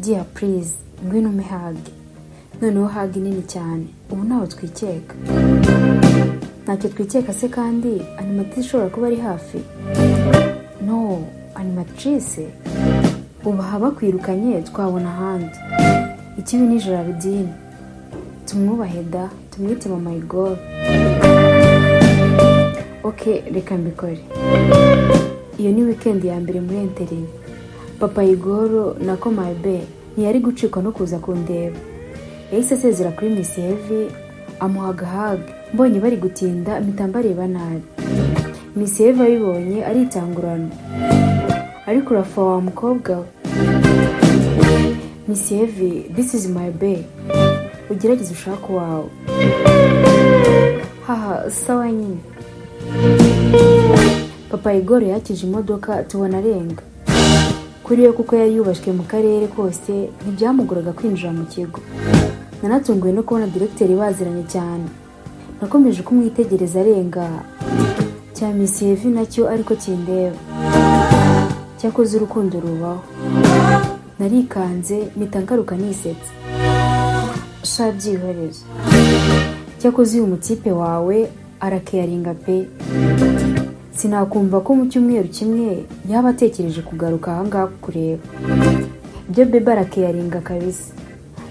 dear please ngwino umpe hug. Noneho hug nini cyane, ubu ntaho twikeka. Ntacyo twikeka se kandi animatrice ishobora kuba ari hafi? No, animatrice ubu haba kwirukanye twabona ahandi. Ikibi ni Geraldine, tumwubahe da, tumwite mama Igor. Okay, reka mbikore. Iyo ni weekend ya mbere muri interview. Papa Igor na Komabe ntiyari gucikwa no kuza kundeba. Yahise asezera kuri Miss Heavy amuhaga hug. Mbonye bari gutinda mpita mbareba nabi. Miss Heavy abibonye aritangurana. Ariko urafa wa mukobwa we. Miss Heavy, this is my bae. Ugerageze ushaka wawe. Haha, sawa nyine. Papa Igor yakije imodoka tubona arenga. Kuri we kuko yayubashwe mu karere kose ntibyamuguraga kwinjira mu kigo. Nanatunguwe no kubona directeur baziranye cyane. Nakomeje kumwitegereza arenga. Cya Miss Heavy nacyo ariko kindeba. Cyakoze urukundo rubaho. Narikanze mitangaruka nisetse. Shabyihoreze. Cyakoze uyu mutipe wawe arakeyaringa pe. Sinakumva ko mu cyumweru kimwe yaba atekereje kugaruka ahangaha kureba. Ibyo bebe arakeyaringa kabisa.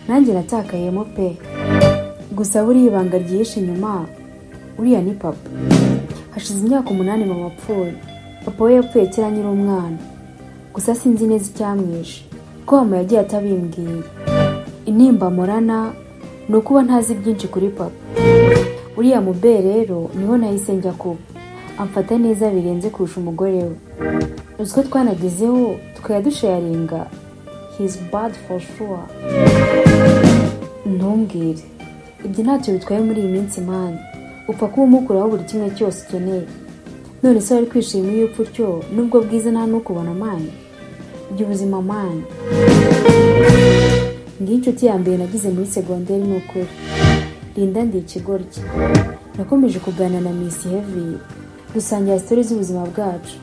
Nanjye natakayemo pe. Gusa buri ibanga ryihishe inyuma uriya ni papa. Hashize imyaka 8 mama apfuye. Papa we yapfuye kera nyiri umwana. Gusa sinzi neza icyamwishe. Ko mama yagiye atabimbwiye. Intimba morana no kuba ntazi byinshi kuri papa. Uriya mube rero niho nahise njya kuba. Amfata neza birenze kurusha umugore we. Uziko twanagezeho tukayadusharinga. He's bad for sure. Ntumbwire. Ibyo ntacyo bitwaye muri iyi minsi man. Upfa kuba umukuraho buri kimwe cyose ukeneye. None se wari kwishimira iyo upfutyo nubwo bwiza nta n'ukubona man. Ubuzima man. Ndi inshuti ya mbere nagize muri secondaire n'ukuri. Linda ndi ikigoryi. Nakomeje kuganira na Miss Heavy. Dusangira stories z'ubuzima bwacu.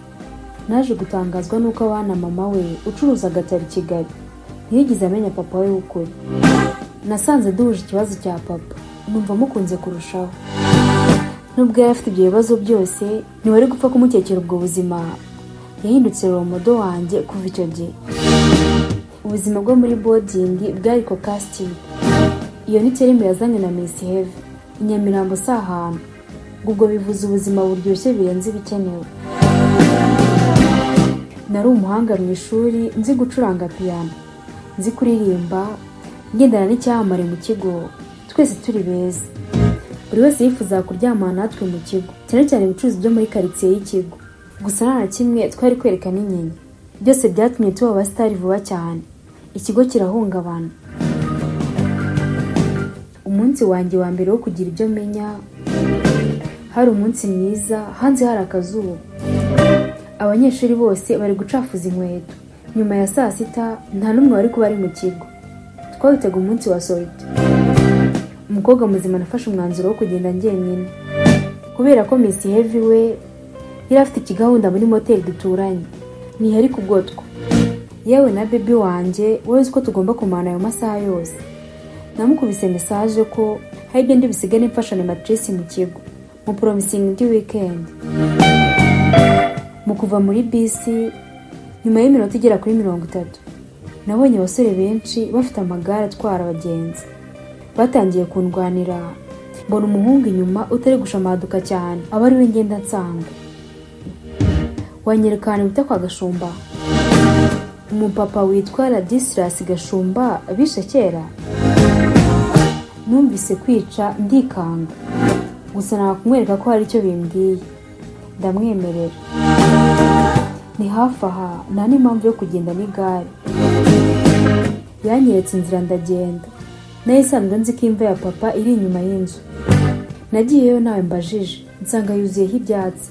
Naje gutangazwa nuko abana mama we ucuruza agatari Kigali. Ntiyigeze amenya papa we ukuri. Nasanze duhuje ikibazo cya papa. Numva mukunze kurushaho. Nubwo yari afite ibyo bibazo byose, ntiwari gupfa kumukekera ubwo buzima. Yahindutse romodo wanjye kuva icyo gihe. Ubuzima bwo muri boarding bwari ko casting. Iyo ni terime yazanye na Miss Heavy. Inyamirambo sahana. Ubwo bivuze ubuzima buryoshye birenze bikenewe. Nari umuhanga mu ishuri, nzi gucuranga piano, nzi kuririmba, ngendana n'icyamamare mu kigo. Twese turi beza. Buri wese yifuza kuryamana natwe mu kigo. Cyane cyane ubucuruzi byo muri quartier y'ikigo. Gusa nta kimwe twari kwerekana inyenye. Byose byatumye tuba abastari vuba cyane. Ikigo kirahungabana. Umunsi wanjye wa mbere wo kugira ibyo menya, hari umunsi mwiza, hanze hari akazuba. Abanyeshuri bose bari gucafuza inkweto. Nyuma ya saa sita nta numwe wari kuba ari mu kigo. Twahitaga umunsi wa sorti. Umukobwa muzima nafashe umwanzuro wo kugenda njyenyine. Kubera ko Miss Heavy we yari afite ikigahunda muri motel duturanye. Ntihari kugotwa. Yewe na baby wanjye wese ko tugomba kumana ayo masaha yose. Namukubise message ko hari ibyo ndi bisigane mfasha animatrice mu kigo. Mu promising ndi weekend. Mu kuva muri bisi nyuma y'iminota igera kuri 30. Nabonye abasore benshi bafite amagare atwara abagenzi. Batangiye kundwanira. Mbona umuhungu inyuma utari gushamaduka cyane. Abari we ngenda nsanga. Wanyerekana bita kwa Gashumba. Umupapa witwa Ladislas Gashumba bishe kera. Numvise kwica ndikanga. Gusa nakumwereka ko hari icyo bimbwiye. Ndamwemerera. Ni hafi aha nta n'impamvu yo kugenda n'igare. Yanyeretse inzira ndagenda. Nayo isanzwe nzi ko imva ya papa iri inyuma y'inzu. Nagiyeyo nawe mbajije. Nsanga yuzuyeho ibyatsi.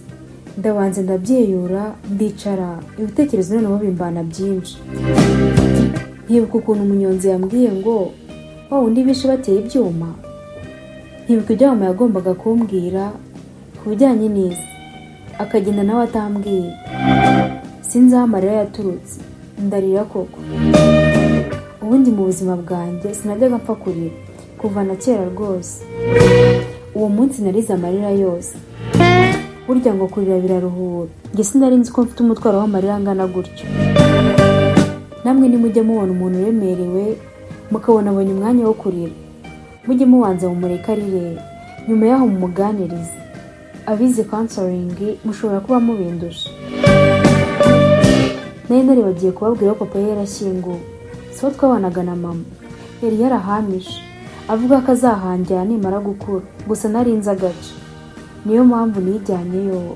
Ndabanze ndabyeyura ndicara. Ibitekerezo noneho bimbana byinshi. Ntibuka ukuntu umunyonzi yambwiye ngo wa wundi bishe bateye ibyuma. Ntibuka ibyo mama yagombaga kumbwira ku bijyanye n'isi. Akagenda nawe atambwiye. Sinzi aho amarira yaturutse. Ndarira koko. ubundi mu buzima bwanjye sinajyaga mpfa kurira kuva na kera rwose. Uwo munsi narize amarira yose. Burya ngo kurira biraruhura. Njye sinari nzi ko mfite umutwaro w'amarira angana gutyo. Namwe nimujye mubona umuntu uremerewe mukabona abonye umwanya wo kurira, mujye mubanza mumureka arire, nyuma yaho mumuganirize. Abize counseling mushobora kuba mubindusha. Nari bagiye kubabwira ko papa yarashyinguwe. So twabanaga na mama. Yari yarahamije avuga ko azahangira nimara gukura, gusa nari nzi agace. Niyo mpamvu nijyanyeyo.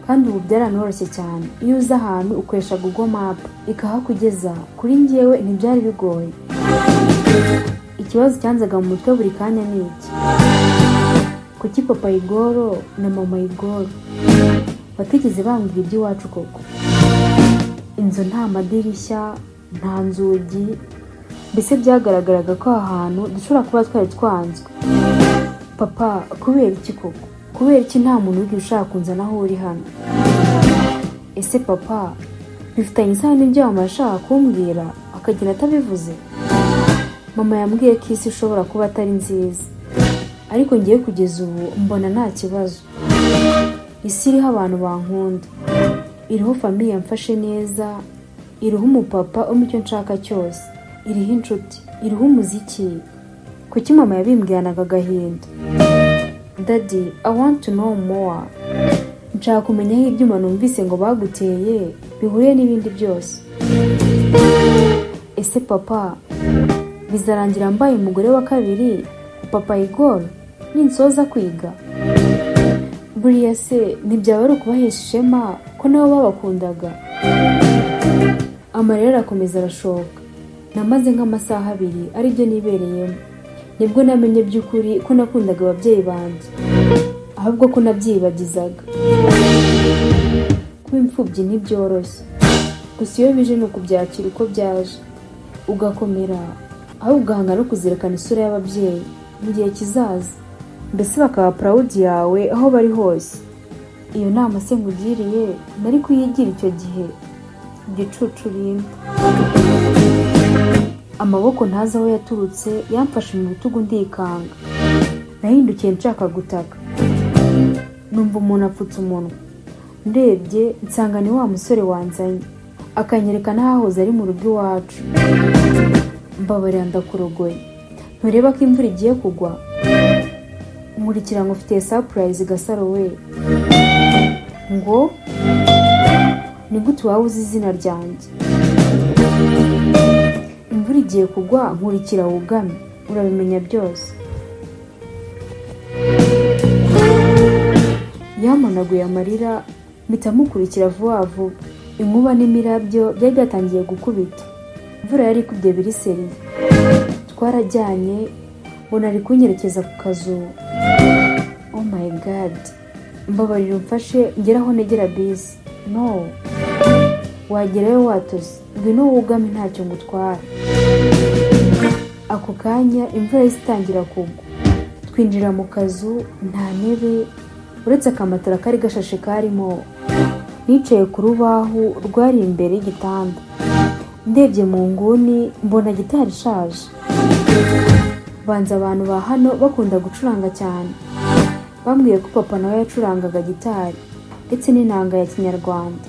Kandi ubu byaranoroshye cyane. Iyo uza ahantu ukoresha Google Map ikahakugeza, kuri njyewe ntibyari bigoye. Ikibazo cyanzaga mu mutwe buri kanya ni iki: kuki papa Igoro na mama Igoro batigeze bambwira iby'iwacu koko? Inzu nta madirishya, nta nzugi, mbese byagaragaraga ko ahantu dushobora kuba twari twanzwe. Papa, kubera iki koko? Kubera iki nta muntu wigeze ushaka kunzana aho uri hano? Ese papa, bifitanye isano n'ibyo mama yashaka kumbwira akagira atabivuze? Mama yambwiye ko isi ishobora kuba atari nziza, ariko ngiye kugeza ubu mbona nta kibazo. Isi iriho abantu bankunda, iriho famiye yamfashe neza, iriho umupapa icyo nshaka cyose, iriho inshuti, iriho umuziki. Kuki mama yabimbwiranaga agahinda? Daddy, I want to know more. Nshaka kumenya aho ibyuma numvise ngo baguteye bihuriye n'ibindi byose. Ese papa, bizarangira mbaye umugore wa kabiri papa Igor ninsoza kwiga? Buriya se ntibyaba ari ukubahesha ishema ko nabo babakundaga? Amarira arakomeza arashoka. Namaze nk'amasaha 2 aribyo nibereyemo. Nibwo namenye by'ukuri ko nakundaga ababyeyi banjye, ahubwo ko nabyibagizaga. Kuba imfubyi ntibyoroshye, gusa iyo bije ni ukubyakira uko byaje ugakomera, aho ugahanga no kuzerekana isura y'ababyeyi mu gihe kizaza, mbese bakaba proud yawe aho bari hose. Iyo nama se ngugiriye nari kuyigira icyo gihe. Igicucu rinda. Amaboko ntazi aho yaturutse yamfashe mu bitugu ndikanga. Nahindukiye nshaka gutaka. Numva umuntu apfutse umunwa. Ndebye nsanga ni wa musore wanzanye, akanyereka n'ahahoze ari mu rugo iwacu. Mbabarira ndakurogoye. Ntureba ko imvura igiye kugwa? Nkurikira ngo ufite surprise Gasaro we. Ngo ni gute waba uzi izina ryanjye? Imvura igiye kugwa, nkurikira wugame, urabimenya byose. Yamanaguye amarira, mpita mukurikira vuba vuba. Inkuba n'imirabyo byari byatangiye gukubita. Imvura yari ikubye biriseri. Twarajyanye, mbona ari kunyerekeza ku kazuba. Oh my god. Mbabarira umfashe ngeraho negera bisi. No. Wagerayo watose. Ngwino wugame ntacyo ngutwara. Ako kanya imvura isitangira kugwa. Twinjira mu kazu, nta ntebe uretse akamatara kari gashashe karimo. Nicaye ku rubaho rwari imbere y'igitanda. Ndebye mu nguni mbona gitari ishaje. Banza abantu ba hano bakunda gucuranga cyane. Bambwiye ko papa nawe yacurangaga gitari ndetse n'inanga ya Kinyarwanda.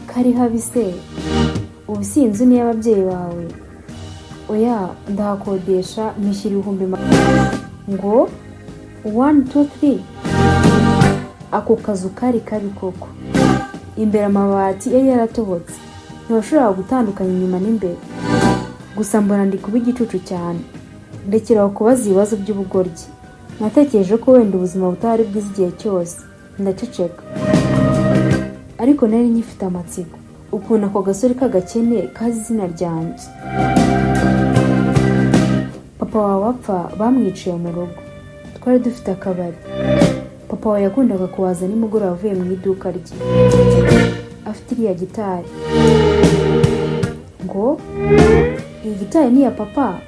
Kari habise. Ubu sinzi ni y'ababyeyi bawe. Oya, ndahakodesha nishyira 1000. Ngo 1 2 3. Ako kazu kari kabi koko. Imbere amabati yari yaratobotse. Ntibashobora gutandukanya inyuma n'imbere. Gusa mbona ndi kuba igicucu cyane. Ndekera kubaza ibibazo by'ubugoryi. Natekereje ko wenda ubuzima butari bwiza igihe cyose. Ndaceceka. Ariko nari nyifite amatsiko. Ukuntu ako gasore k'agakene kazi izina ryanjye. Papa wawe apfa bamwiciye mu rugo. Twari dufite akabari. Papa wawe yakundaga kuwaza nimugoroba avuye mu iduka rye. Afite iriya gitari. Ngo iyi gitari ni ya papa?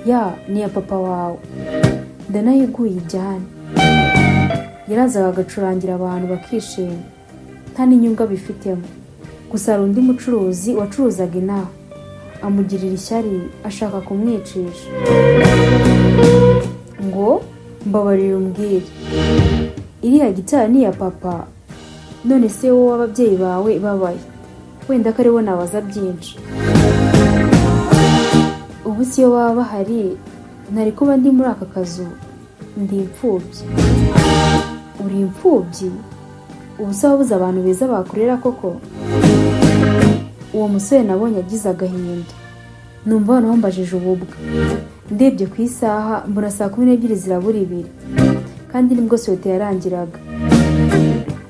Ya, ni ya papa wawe. Ndanayiguye ijyane. Yarazaga agacurangira abantu bakishima. Nta n'inyunga bifitemo. gusa hari undi mucuruzi wacuruzaga inaha amugirira ishyari ashaka kumwicisha ngo mbabarira umbwire iriya gitari ni iya papa, none se wowe ababyeyi bawe babaye, wenda ko aribo nabaza byinshi. Ubu siyo baba bahari ntari kuba ndi muri aka kazu, ndi imfubyi. Uri imfubyi? Ubu se wabuze abantu beza bakurera koko? Uwo musore nabonye agize agahinda, numva noneho mbajije ububwa. Ndebye ku isaha mbona saa 12 zirabura 2 kandi nibwo sote yarangiraga.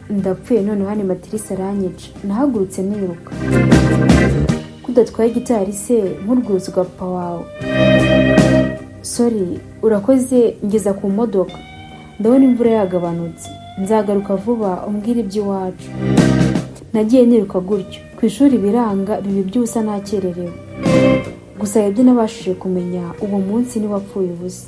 Ndapfuye noneho hano matirisi aranyica, nahagurutse niruka. Kudatwaye gitari se nkurwuza ugapfa wawe? Sorry, urakoze, ngeza ku modoka, ndabona imvura yagabanutse, nzagaruka vuba umbwire iby'iwacu. Nagiye niruka gutyo, ku ishuri biranga bibi byusa nakererewe. Gusa ibyo nabashije kumenya uwo munsi ni wapfuye ubusa.